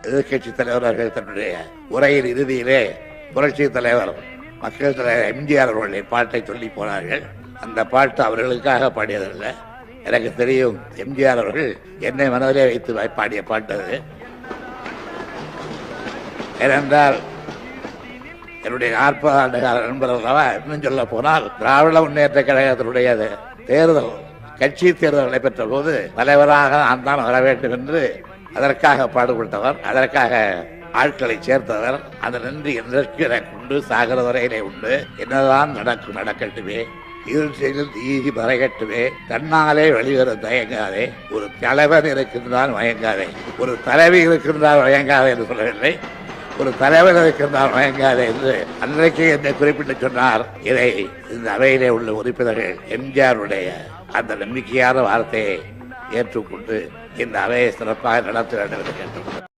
எதிர்கட்சி தலைவர்கள் தன்னுடைய உரையின் இறுதியிலே புரட்சி தலைவர் மக்கள் தலைவர் எம்ஜிஆர் அவர்களுடைய பாட்டை சொல்லி போனார்கள். அந்த பாட்டு அவர்களுக்காக பாடியதல்ல. எனக்கு தெரியும், எம்ஜிஆர் அவர்கள் என்னை மனதிலே வைத்து பாடிய பாட்டு அது. ஏனென்றால் என்னுடைய 40 ஆண்டு கால நண்பர் அல்லவா. இன்னும் சொல்ல போனால் திராவிட முன்னேற்ற கழகத்தினுடைய தேர்தல் கட்சி தேர்தல் நடைபெற்ற போது தலைவராக நான் தான் வர வேண்டும் என்று அதற்காக பாடுபட்டவர், அதற்காக ஆட்களை சேர்த்தவர். அந்த நன்றி என்றைக்கு எனக்கு உண்டு, சாகர வரையிலே உண்டு. என்னதான் நடக்கட்டுமே, ஈகி மறைகட்டுமே, தன்னாலே வெளிவரும் தயங்காதே, ஒரு தலைவன் இருக்கின்றான் மயங்காதே, ஒரு தலைவி இருக்கின்றான் மயங்காதே என்று சொல்லவில்லை, ஒரு தலைவர் இருக்கின்றார் மயங்காதே என்று அன்றைக்கு என்னை குறிப்பிட்டு சொன்னார். இதை இந்த அவையிலே உள்ள உறுப்பினர்கள் எம்ஜிஆருடைய அந்த நம்பிக்கையான வார்த்தையை ஏற்றுக்கொண்டு இந்த அவையை சிறப்பாக நடத்த வேண்டும் என்று கேட்டுக்கொண்டார்.